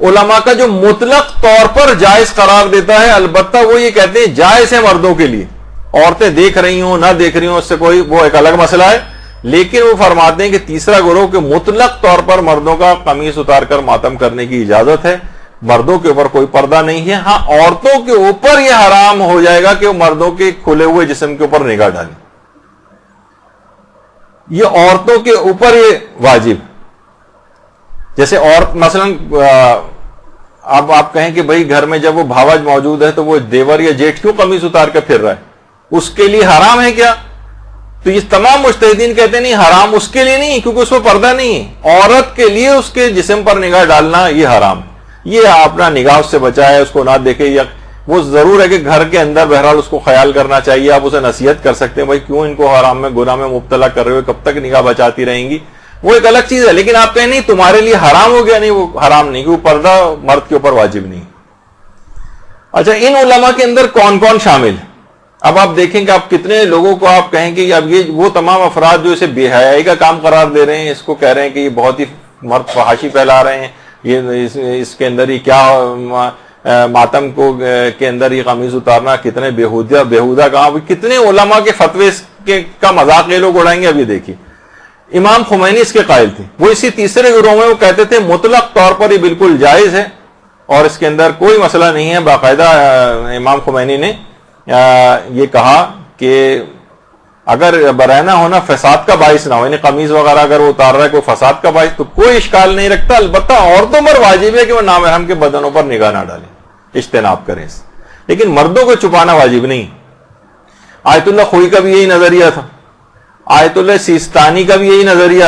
علماء کا جو مطلق طور پر جائز قرار دیتا ہے، البتہ وہ یہ کہتے ہیں جائز ہے مردوں کے لیے، عورتیں دیکھ رہی ہوں نہ دیکھ رہی ہوں اس سے کوئی وہ ایک الگ مسئلہ ہے، لیکن وہ فرماتے ہیں کہ تیسرا گروہ کے مطلق طور پر مردوں کا قمیص اتار کر ماتم کرنے کی اجازت ہے، مردوں کے اوپر کوئی پردہ نہیں ہے، ہاں عورتوں کے اوپر یہ حرام ہو جائے گا کہ وہ مردوں کے کھلے ہوئے جسم کے اوپر نگاہ ڈالیں، یہ عورتوں کے اوپر یہ واجب. جیسے عورت مثلا اب آپ کہیں کہ بھئی گھر میں جب وہ بھاوج موجود ہے تو وہ دیور یا جیٹھ کیوں قمیص اتار کے پھر رہا ہے، اس کے لیے حرام ہے کیا؟ تو یہ تمام مجتہدین کہتے ہیں نہیں، حرام اس کے لیے نہیں کیونکہ اس میں پردہ نہیں ہے، عورت کے لیے اس کے جسم پر نگاہ ڈالنا یہ حرام ہے، یہ اپنا نگاہ اس سے بچائے، اس کو نہ دیکھے. یا وہ ضرور ہے کہ گھر کے اندر بہرحال اس کو خیال کرنا چاہیے، آپ اسے نصیحت کر سکتے ہیں بھائی کیوں ان کو حرام میں گناہ میں مبتلا کر رہے ہو، کب تک نگاہ بچاتی رہیں گی، وہ ایک الگ چیز ہے. لیکن آپ کہیں نہیں تمہارے لیے حرام ہو گیا، نہیں وہ حرام نہیں، کیونکہ پردہ مرد کے اوپر واجب نہیں. اچھا ان علماء کے اندر کون کون شامل ہے؟ اب آپ دیکھیں کہ آپ کتنے لوگوں کو آپ کہیں کہ اب یہ وہ تمام افراد جو اسے بے حیائی کا کام قرار دے رہے ہیں، اس کو کہہ رہے ہیں کہ یہ بہت ہی مرد فحاشی پھیلا رہے ہیں، یہ اس کے اندر ہی کیا ماتم کو کے اندر یہ قمیض اتارنا کتنے بیہودہ کام، کتنے علماء کے فتوے کا مذاق یہ لوگ اڑائیں گے. اب یہ دیکھیے امام خمینی اس کے قائل تھے، وہ اسی تیسرے گروہ میں وہ کہتے تھے مطلق طور پر یہ بالکل جائز ہے اور اس کے اندر کوئی مسئلہ نہیں ہے. باقاعدہ امام خمینی نے یہ کہا کہ اگر برہنہ ہونا فساد کا باعث نہ ہو، یعنی قمیض وغیرہ اگر وہ اتار رہا ہے کوئی فساد کا باعث تو کوئی اشکال نہیں رکھتا، البتہ عورتوں پر واجب ہے کہ وہ نامحرم کے بدنوں پر نگاہ نہ ڈالیں، اجتناب کریں اس، لیکن مردوں کو چھپانا واجب نہیں. آیت اللہ خوئی کا بھی یہی نظریہ تھا، آیت اللہ سیستانی کا بھی یہی نظریہ.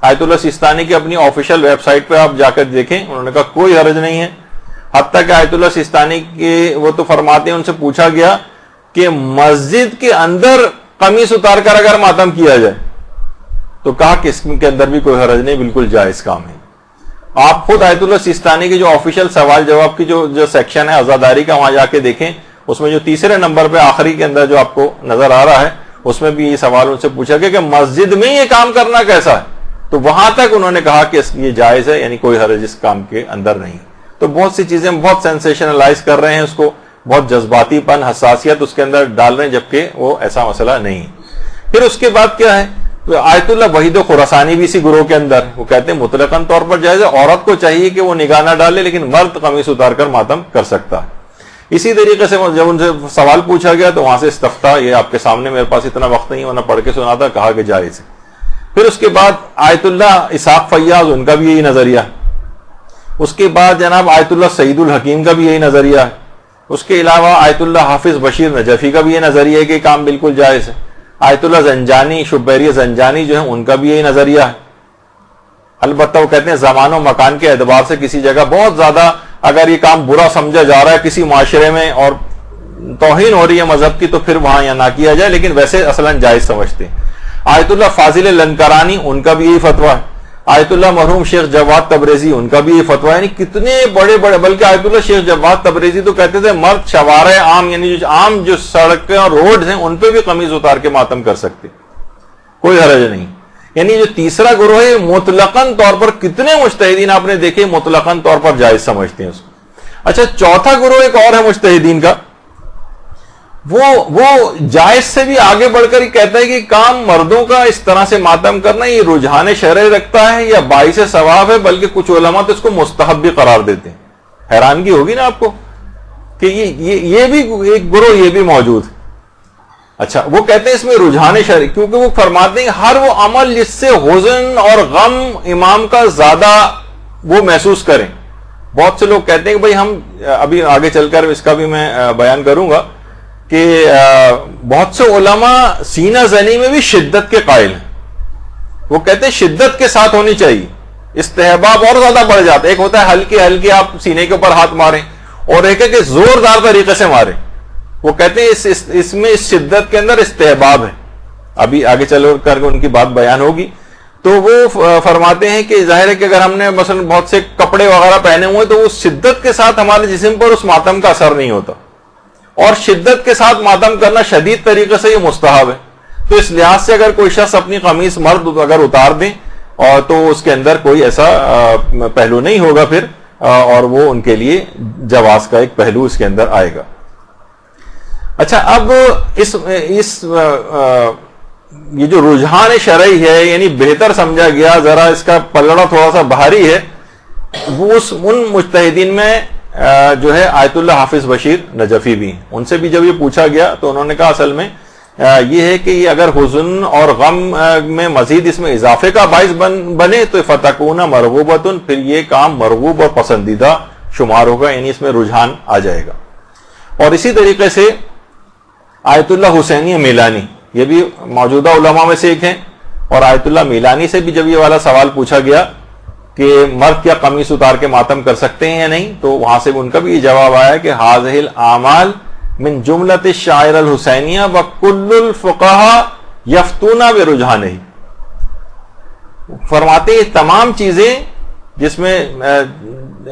آیت اللہ سیستانی کی اپنی آفیشیل ویب سائٹ پہ آپ جا کر دیکھیں، انہوں نے کہا کوئی حرج نہیں ہے. حتیٰ کہ آیت اللہ سیستانی کے وہ تو فرماتے ہیں ان سے پوچھا گیا کہ مسجد کے اندر قمیص اتار کر اگر ماتم کیا جائے تو کہا کہ اس کے اندر بھی کوئی حرج نہیں، بالکل جائز کام ہے. آپ خود آیت اللہ سیستانی کی جو آفیشیل سوال جواب کی جو سیکشن ہے عزاداری کا، وہاں جا کے دیکھیں، اس میں جو تیسرے نمبر پہ آخری کے اندر جو آپ کو نظر آ رہا ہے اس میں بھی یہ سوال ان سے پوچھا گیا کہ مسجد میں یہ کام کرنا کیسا ہے، تو وہاں تک انہوں نے کہا کہ یہ جائز ہے، یعنی کوئی حرج اس کام کے اندر نہیں. تو بہت سی چیزیں بہت سینسیشنلائز کر رہے ہیں اس کو، بہت جذباتی پن حساسیت اس کے اندر ڈال رہے ہیں، جبکہ وہ ایسا مسئلہ نہیں. پھر اس کے بعد کیا ہے، آیت اللہ وحید خراسانی بھی اسی گروہ کے اندر، وہ کہتے ہیں مطلقاً طور پر جائز ہے، عورت کو چاہیے کہ وہ نگاہ نہ ڈالے لیکن مرد قمیص اتار کر ماتم کر سکتا ہے. اسی طریقے سے جب ان سے سوال پوچھا گیا تو وہاں سے استفتاء، یہ آپ کے سامنے، میرے پاس اتنا وقت نہیں ورنہ پڑھ کے سناتا، کہا کہ جائز ہے. پھر اس کے بعد آیت اللہ اسحاق فیاض، ان کا بھی یہی نظریہ ہے. اس کے بعد جناب آیت اللہ سعید الحکیم کا بھی یہی نظریہ ہے. اس کے علاوہ آیت اللہ حافظ بشیر نجفی کا بھی یہ نظریہ ہے کہ کام بالکل جائز ہے. آیت اللہ زنجانی، شبیری زنجانی جو ہیں ان کا بھی یہی نظریہ ہے. البتہ وہ کہتے ہیں زمان و مکان کے اعتبار سے کسی جگہ بہت زیادہ اگر یہ کام برا سمجھا جا رہا ہے کسی معاشرے میں اور توہین ہو رہی ہے مذہب کی تو پھر وہاں یا نہ کیا جائے، لیکن ویسے اصلاً جائز سمجھتے ہیں. آیت اللہ فاضل لنکرانی، ان کا بھی یہی فتویٰ ہے. آیت اللہ مرحوم شیخ جواد تبریزی، ان کا بھی یہ فتویٰ ہے. یعنی کتنے بڑے بڑے، بلکہ آیت اللہ شیخ جواد تبریزی تو کہتے تھے مرد شوارع عام، یعنی جو عام جو سڑکیں اور روڈز ہیں ان پہ بھی قمیض اتار کے ماتم کر سکتے، کوئی حرج نہیں. یعنی جو تیسرا گروہ ہے مطلقاً طور پر کتنے مجتہدین آپ نے دیکھے مطلقاً طور پر جائز سمجھتے ہیں اس کو. اچھا چوتھا گروہ ایک اور ہے مجتہدین کا، وہ جائز سے بھی آگے بڑھ کر ہی کہتا ہے کہ کام مردوں کا اس طرح سے ماتم کرنا یہ رجحان شرعی رکھتا ہے یا باعث ثواب ہے، بلکہ کچھ علماء تو اس کو مستحب بھی قرار دیتے ہیں. حیرانگی ہوگی نا آپ کو کہ یہ بھی ایک گروہ یہ بھی موجود ہے. اچھا وہ کہتے ہیں اس میں رجحان شرعی، کیونکہ وہ فرماتے ہیں ہر وہ عمل جس سے حزن اور غم امام کا زیادہ وہ محسوس کریں. بہت سے لوگ کہتے ہیں کہ بھائی ہم ابھی آگے چل کر اس کا بھی میں بیان کروں گا کہ بہت سے علماء سینہ زنی میں بھی شدت کے قائل ہیں. وہ کہتے ہیں شدت کے ساتھ ہونی چاہیے، استحباب اور زیادہ بڑھ جاتا ہے. ایک ہوتا ہے ہلکے ہلکے آپ سینے کے اوپر ہاتھ ماریں، اور ایک ہے کہ زوردار طریقے سے ماریں. وہ کہتے ہیں اس میں اس شدت کے اندر استحباب ہے. ابھی آگے چل کر ان کی بات بیان ہوگی. تو وہ فرماتے ہیں کہ ظاہر ہے کہ اگر ہم نے مثلا بہت سے کپڑے وغیرہ پہنے ہوئے تو اس شدت کے ساتھ ہمارے جسم پر اس ماتم کا اثر نہیں ہوتا، اور شدت کے ساتھ ماتم کرنا شدید طریقے سے یہ مستحب ہے. تو اس لحاظ سے اگر کوئی شخص اپنی قمیص مرد اگر اتار دیں اور تو اس کے اندر کوئی ایسا پہلو نہیں ہوگا پھر، اور وہ ان کے لیے جواز کا ایک پہلو اس کے اندر آئے گا. اچھا اب یہ جو رجحان شرعی ہے یعنی بہتر سمجھا گیا, ذرا اس کا پلڑا تھوڑا سا بھاری ہے, وہ ان مجتہدین میں جو ہے آیت اللہ حافظ بشیر نجفی بھی ہیں. ان سے بھی جب یہ پوچھا گیا تو انہوں نے کہا اصل میں یہ ہے کہ یہ اگر حزن اور غم میں مزید اس میں اضافے کا باعث بنے تو فتکون مرغوبۃ, پھر یہ کام مرغوب اور پسندیدہ شمار ہوگا, یعنی اس میں رجحان آ جائے گا. اور اسی طریقے سے آیت اللہ حسینی میلانی یہ بھی موجودہ علماء میں سے ایک ہیں, اور آیت اللہ میلانی سے بھی جب یہ والا سوال پوچھا گیا کہ مرد کیا قمیص اتار کے ماتم کر سکتے ہیں یا نہیں, تو وہاں سے ان کا بھی یہ جواب آیا کہ ہذہ الاعمال من جملۃ الشعائر الحسینیہ وکل الفقہاء یفتون برجحانہ. فرماتے ہیں تمام چیزیں جس میں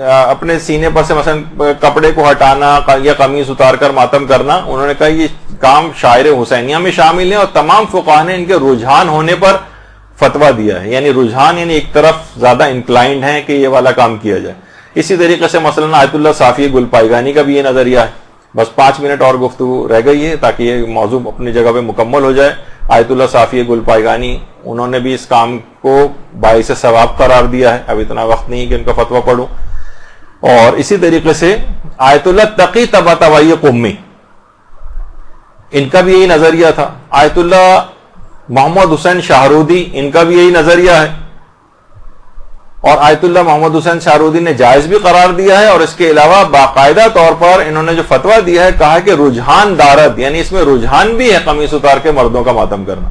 اپنے سینے پر سے مثلا کپڑے کو ہٹانا یا قمیص اتار کر ماتم کرنا, انہوں نے کہا یہ کام شاعر حسینیہ میں شامل ہے, اور تمام فقہاء نے ان کے رجحان ہونے پر فتویٰ دیا ہے. یعنی رجحان یعنی ایک طرف زیادہ انکلائنڈ ہیں کہ یہ والا کام کیا جائے. اسی طریقے سے مثلا آیت اللہ صافی گل پائگانی کا بھی یہ نظریہ ہے. بس 5 منٹ اور گفتگو رہ گئی ہے تاکہ یہ موضوع اپنی جگہ پہ مکمل ہو جائے. آیت اللہ صافی گل پائگانی انہوں نے بھی اس کام کو باعث ثواب قرار دیا ہے. اب اتنا وقت نہیں کہ ان کا فتویٰ پڑھوں. اور اسی طریقے سے آیت اللہ تقی طباطبائی قمی, ان کا بھی یہی نظریہ تھا. آیت اللہ محمد حسین شاہرودی ان کا بھی یہی نظریہ ہے, اور آیت اللہ محمد حسین شاہرودی نے جائز بھی قرار دیا ہے, اور اس کے علاوہ باقاعدہ طور پر انہوں نے جو فتویٰ دیا ہے کہا کہ رجحان دارد, یعنی اس میں رجحان بھی ہے قمیص اتار کے مردوں کا ماتم کرنا.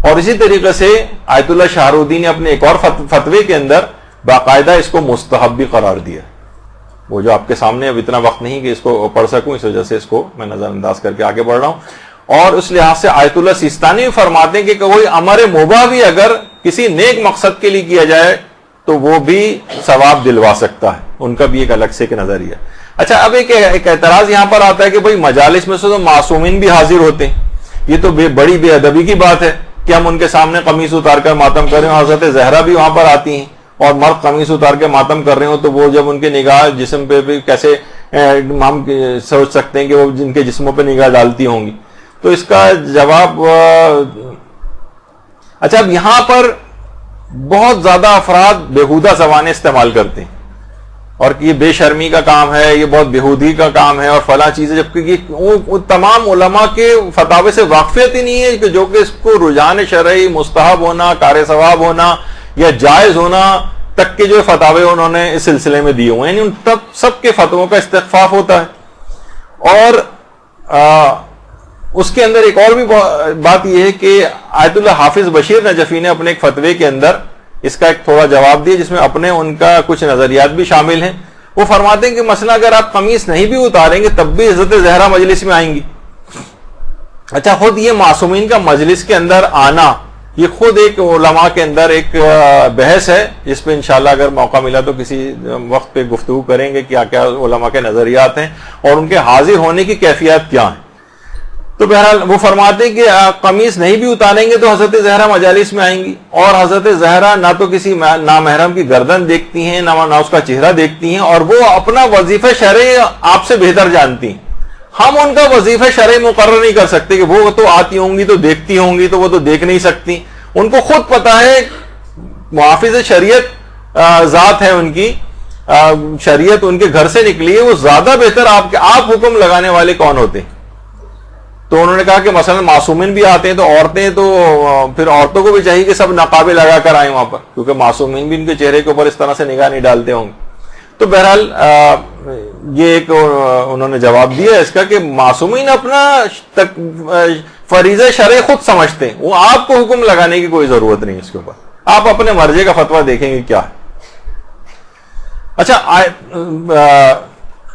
اور اسی طریقے سے آیت اللہ شاہرودی نے اپنے ایک اور فتوے کے اندر باقاعدہ اس کو مستحب بھی قرار دیا. وہ جو آپ کے سامنے اب اتنا وقت نہیں کہ اس کو پڑھ سکوں, اس وجہ سے اس کو میں نظر انداز کر کے آگے بڑھ رہا ہوں. اور اس لحاظ سے آیت اللہ سیستانی بھی فرماتے ہیں کہ کوئی امر مباح بھی اگر کسی نیک مقصد کے لیے کیا جائے تو وہ بھی ثواب دلوا سکتا ہے. ان کا بھی ایک الگ سے ایک نظریہ. اچھا اب ایک اعتراض یہاں پر آتا ہے کہ بھئی مجالس میں سے تو معصومین بھی حاضر ہوتے ہیں, یہ تو بڑی بے ادبی کی بات ہے کہ ہم ان کے سامنے قمیص اتار کر ماتم کر رہے ہیں. حضرت زہرا بھی وہاں پر آتی ہیں اور مرد قمیص اتار کے ماتم کر رہے ہوں تو وہ جب ان کے نگاہ جسم پہ بھی کیسے ہم سوچ سکتے ہیں کہ وہ جن کے جسموں پہ نگاہ ڈالتی ہوں گی. تو اس کا جواب اچھا اب یہاں پر بہت زیادہ افراد بیہودہ زبانیں استعمال کرتے ہیں اور کہ یہ بے شرمی کا کام ہے, یہ بہت بیہودی کا کام ہے اور فلاں چیز ہے, جبکہ یہ تمام علماء کے فتاوے سے واقفیت ہی نہیں ہے کہ جو کہ اس کو رجحان شرعی مستحب ہونا, کار ثواب ہونا یا جائز ہونا تک کے جو فتاوے انہوں نے اس سلسلے میں دیے ہوئے ہیں, یعنی ان سب کے فتووں کا استخفاف ہوتا ہے. اور اس کے اندر ایک اور بھی بات یہ ہے کہ آیت اللہ حافظ بشیر نجفی نے اپنے ایک فتوے کے اندر اس کا ایک تھوڑا جواب دیا جس میں اپنے ان کا کچھ نظریات بھی شامل ہیں. وہ فرماتے ہیں کہ مثلا اگر آپ قمیص نہیں بھی اتاریں گے تب بھی حضرت زہرا مجلس میں آئیں گی. اچھا خود یہ معصومین کا مجلس کے اندر آنا یہ خود ایک علماء کے اندر ایک بحث ہے جس پہ انشاءاللہ اگر موقع ملا تو کسی وقت پہ گفتگو کریں گے کیا کیا علماء کے نظریات ہیں اور ان کے حاضر ہونے کی کیفیت کیا ہیں. تو بہرحال وہ فرماتے ہیں کہ قمیص نہیں بھی اتاریں گے تو حضرت زہرا مجالس میں آئیں گی, اور حضرت زہرا نہ تو کسی نامحرم کی گردن دیکھتی ہیں نہ اس کا چہرہ دیکھتی ہیں, اور وہ اپنا وظیفہ شرعی آپ سے بہتر جانتی ہیں. ہم ان کا وظیفہ شرعی مقرر نہیں کر سکتے کہ وہ تو آتی ہوں گی تو دیکھتی ہوں گی تو وہ تو دیکھ نہیں سکتی. ان کو خود پتا ہے محافظ شریعت ذات ہے ان کی, شریعت ان کے گھر سے نکلی ہے, وہ زیادہ بہتر آپ حکم لگانے والے کون ہوتے ہیں. تو انہوں نے کہا کہ مثلا معصومین بھی آتے ہیں تو عورتیں تو پھر عورتوں کو بھی چاہیے کہ سب نقابیں لگا کر آئیں وہاں پر, کیونکہ معصومین بھی ان کے چہرے کے اوپر اس طرح سے نگاہ نہیں ڈالتے ہوں گے. تو بہرحال یہ ایک انہوں نے جواب دیا اس کا کہ معصومین اپنا فریضہ شرعی خود سمجھتے ہیں, وہ آپ کو حکم لگانے کی کوئی ضرورت نہیں اس کے اوپر, آپ اپنے مرضی کا فتویٰ دیکھیں گے کیا ہے. اچھا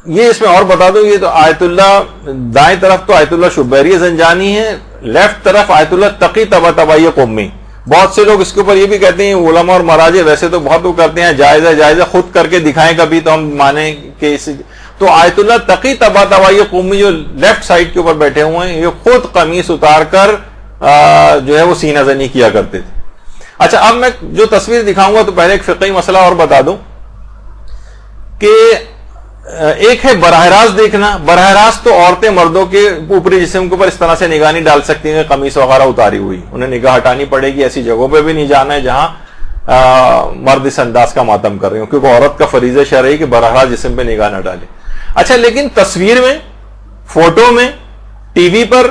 یہ اس میں اور بتا دوں, یہ تو آیت اللہ دائیں طرف تو آیت اللہ شبیری زنجانی ہے, لیفٹ طرف آیت اللہ تقی طباطبائی قومی. بہت سے لوگ اس کے اوپر یہ بھی کہتے ہیں علماء اور مراجع ویسے تو بہت وہ کرتے ہیں جائز ہے خود کر کے دکھائیں کبھی تو ہم مانیں کہ تو آیت اللہ تقی طباطبائی قومی جو لیفٹ سائڈ کے اوپر بیٹھے ہوئے ہیں یہ خود قمیص اتار کر جو ہے وہ سینہ زنی کیا کرتے تھے. اچھا اب میں جو تصویر دکھاؤں گا تو پہلے ایک فقہی مسئلہ اور بتا دوں کہ ایک ہے براہ راست دیکھنا. براہ راست تو عورتیں مردوں کے اوپری جسم کے اوپر اس طرح سے نگاہ نہیں ڈال سکتی ہیں قمیص وغیرہ اتاری ہوئی, انہیں نگاہ ہٹانی پڑے گی. ایسی جگہوں پہ بھی نہیں جانا ہے جہاں مرد اس انداز کا ماتم کر رہے ہوں, کیونکہ عورت کا فریضہ شرعی کہ براہ راست جسم پہ نگاہ نہ ڈالے. اچھا, لیکن تصویر میں, فوٹو میں, ٹی وی پر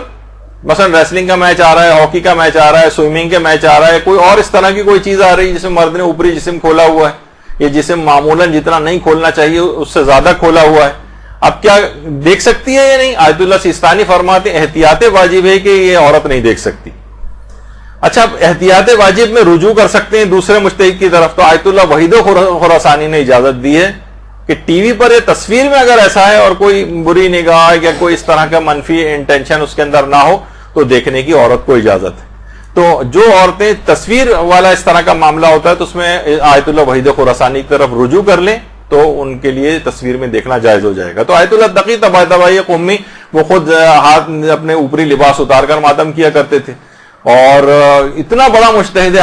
مثلا ریسلنگ کا میچ آ رہا ہے, ہاکی کا میچ آ رہا ہے, سوئمنگ کے میچ آ رہا ہے, کوئی اور اس طرح کی کوئی چیز آ رہی ہے جس میں مرد نے اوپری جسم کھولا ہوا ہے, یہ جسم معمولاً جتنا نہیں کھولنا چاہیے اس سے زیادہ کھولا ہوا ہے, اب کیا دیکھ سکتی ہے یا نہیں؟ آیت اللہ سیستانی فرماتے ہیں احتیاط واجب ہے کہ یہ عورت نہیں دیکھ سکتی. اچھا, اب احتیاط واجب میں رجوع کر سکتے ہیں دوسرے مجتہد کی طرف, تو آیت اللہ وحید خراسانی نے اجازت دی ہے کہ ٹی وی پر یا تصویر میں اگر ایسا ہے اور کوئی بری نگاہ یا کوئی اس طرح کا منفی انٹینشن اس کے اندر نہ ہو تو دیکھنے کی عورت کو اجازت ہے. تو جو عورتیں تصویر والا اس طرح کا معاملہ ہوتا ہے تو اس میں آیت اللہ وحید خراسانی کی طرف رجوع کر لیں تو ان کے لیے تصویر میں دیکھنا جائز ہو جائے گا. تو آیت اللہ تقی طبائی قومی وہ خود ہاتھ اپنے اوپری لباس اتار کر ماتم کیا کرتے تھے, اور اتنا بڑا مجتہد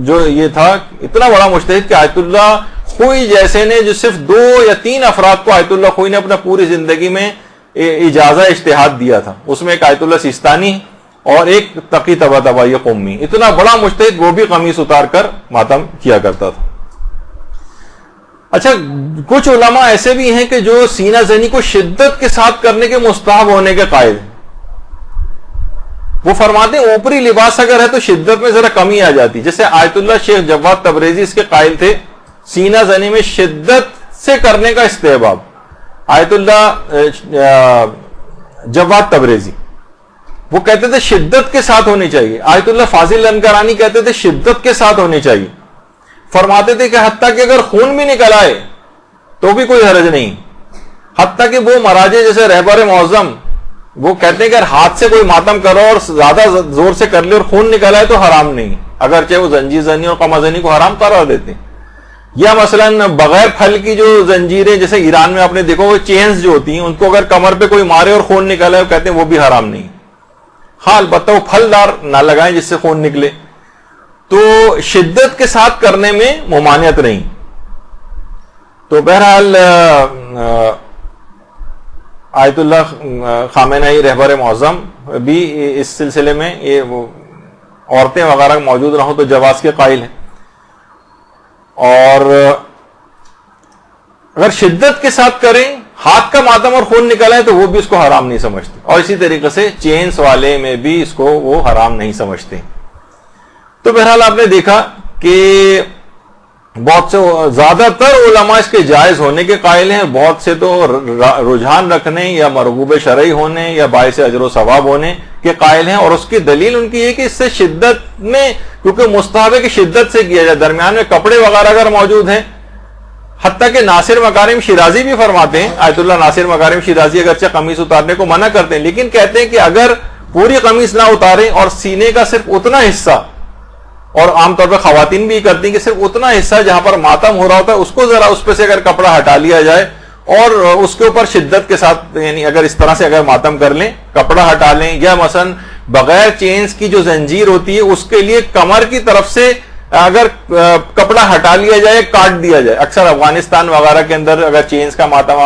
جو یہ تھا, اتنا بڑا مجتہد کہ آیت اللہ خوئی جیسے نے جو صرف 2 یا 3 افراد کو آیت اللہ خوئی نے اپنا پوری زندگی میں اجازہ اجتہاد دیا تھا, اس میں ایک آیت اللہ سیستانی اور ایک تقی طبائی قومی, اتنا بڑا مجتہد وہ بھی قمیص اتار کر ماتم کیا کرتا تھا. اچھا, کچھ علماء ایسے بھی ہیں کہ جو سینہ زنی کو شدت کے ساتھ کرنے کے مستحب ہونے کے قائل ہیں. وہ فرماتے ہیں اوپری لباس اگر ہے تو شدت میں ذرا کمی آ جاتی, جیسے آیت اللہ شیخ جواد تبریزی اس کے قائل تھے سینہ زنی میں شدت سے کرنے کا استحباب. آیت اللہ جواد تبریزی وہ کہتے تھے شدت کے ساتھ ہونی چاہیے. آیت اللہ فاضل انکرانی کہتے تھے شدت کے ساتھ ہونی چاہیے. فرماتے تھے کہ حتیٰ کہ اگر خون بھی نکل آئے تو بھی کوئی حرج نہیں. حتیٰ کہ وہ مراجع جیسے رہبر معظم وہ کہتے ہیں کہ اگر ہاتھ سے کوئی ماتم کرو اور زیادہ زور سے کر لے اور خون نکل آئے تو حرام نہیں, اگرچہ وہ زنجیر زنی اور قمع زنی کو حرام قرار دیتے ہیں. یا مثلا بغیر پھل کی جو زنجیریں جیسے ایران میں آپ نے دیکھو وہ چینز جو ہوتی ہیں ان کو اگر کمر پہ کوئی مارے اور خون نکل آئے کہتے ہیں وہ بھی حرام نہیں. ہاں, البتہ وہ پھلدار نہ لگائیں جس سے خون نکلے. تو شدت کے ساتھ کرنے میں ممانعت نہیں. تو بہرحال آیت اللہ خامنہئی رہبر معظم بھی اس سلسلے میں یہ عورتیں وغیرہ موجود نہ ہوں تو جواز کے قائل ہیں, اور اگر شدت کے ساتھ کریں ہاتھ کا ماتم اور خون نکل ہے تو وہ بھی اس کو حرام نہیں سمجھتے, اور اسی طریقے سے چینز والے میں بھی اس کو وہ حرام نہیں سمجھتے. تو بہرحال آپ نے دیکھا کہ بہت سے زیادہ تر علماء اس کے جائز ہونے کے قائل ہیں, بہت سے تو رجحان رکھنے یا مرغوب شرعی ہونے یا باعث اجر و ثواب ہونے کے قائل ہیں, اور اس کی دلیل ان کی یہ کہ اس سے شدت میں, کیونکہ مستحب ہے کہ شدت سے کیا جائے, درمیان میں کپڑے وغیرہ اگر موجود ہیں. حتیٰ کہ ناصر مکارم شیرازی بھی فرماتے ہیں, آیت اللہ ناصر مکارم شیرازی اگرچہ قمیص اتارنے کو منع کرتے ہیں لیکن کہتے ہیں کہ اگر پوری قمیص نہ اتاریں اور سینے کا صرف اتنا حصہ, اور عام طور پر خواتین بھی کرتی ہیں کہ صرف اتنا حصہ جہاں پر ماتم ہو رہا ہوتا ہے اس کو ذرا اس پہ سے اگر کپڑا ہٹا لیا جائے اور اس کے اوپر شدت کے ساتھ, یعنی اگر اس طرح سے اگر ماتم کر لیں, کپڑا ہٹا لیں, یا مثلا بغیر چینز کی جو زنجیر ہوتی ہے اس کے لیے کمر کی طرف سے اگر کپڑا ہٹا لیا جائے, کاٹ دیا جائے. اکثر افغانستان وغیرہ کے اندر اگر چینز کا ماتم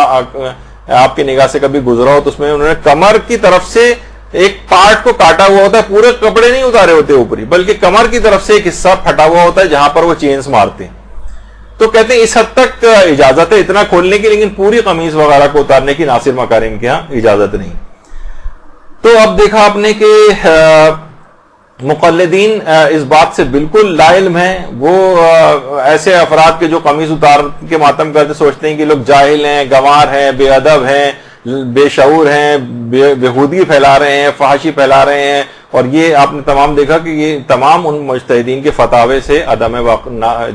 آپ کی نگاہ سے کبھی گزرا ہو تو اس میں انہوں نے کمر کی طرف سے ایک پارٹ کو کاٹا ہوا ہوتا ہے, پورے کپڑے نہیں اتارے ہوتے اوپری, بلکہ کمر کی طرف سے ایک حصہ پھٹا ہوا ہوتا ہے جہاں پر وہ چینز مارتے ہیں. تو کہتے ہیں اس حد تک اجازت ہے اتنا کھولنے کی, لیکن پوری قمیص وغیرہ کو اتارنے کی ناصر مکارم کے ہاں اجازت نہیں. تو اب دیکھا آپ نے کہ مقلدین اس بات سے بالکل لا علم ہیں. وہ ایسے افراد کے جو قمیص اتار کے ماتم کرتے سوچتے ہیں کہ لوگ جاہل ہیں, گنوار ہیں, بے ادب ہیں, بے شعور ہیں, بےہودگی پھیلا رہے ہیں, فحاشی پھیلا رہے ہیں. اور یہ آپ نے تمام دیکھا کہ یہ تمام ان مجتہدین کے فتاوے سے عدم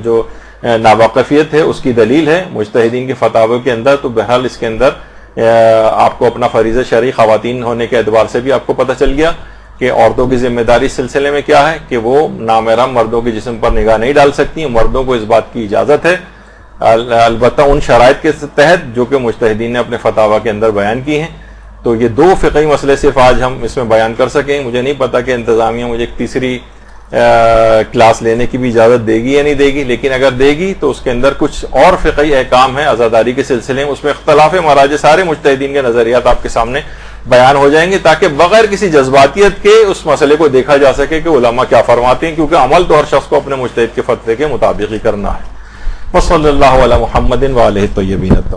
جو ناواقفیت ہے اس کی دلیل ہے مجتہدین کے فتاوے کے اندر. تو بہرحال اس کے اندر آپ کو اپنا فریضہ شرعی خواتین ہونے کے اعتبار سے بھی آپ کو پتہ چل گیا کہ عورتوں کی ذمہ داری اس سلسلے میں کیا ہے کہ وہ نامحرم مردوں کے جسم پر نگاہ نہیں ڈال سکتی. مردوں کو اس بات کی اجازت ہے, البتہ ان شرائط کے تحت جو کہ مجتہدین نے اپنے فتاوی کے اندر بیان کی ہیں. تو یہ 2 فقہی مسئلے صرف آج ہم اس میں بیان کر سکیں. مجھے نہیں پتا کہ انتظامیہ مجھے ایک تیسری کلاس لینے کی بھی اجازت دے گی یا نہیں دے گی، لیکن اگر دے گی تو اس کے اندر کچھ اور فقہی احکام ہیں عزاداری کے سلسلے میں، اس میں اختلاف مراجع سارے مجتہدین کے نظریات آپ کے سامنے بیان ہو جائیں گے، تاکہ بغیر کسی جذباتیت کے اس مسئلے کو دیکھا جا سکے کہ علماء کیا فرماتے ہیں، کیونکہ عمل تو ہر شخص کو اپنے مجتہد کے فتوے کے مطابق ہی کرنا ہے۔ وصلی اللہ علی محمد وآلہ الطیبین الطاہرین۔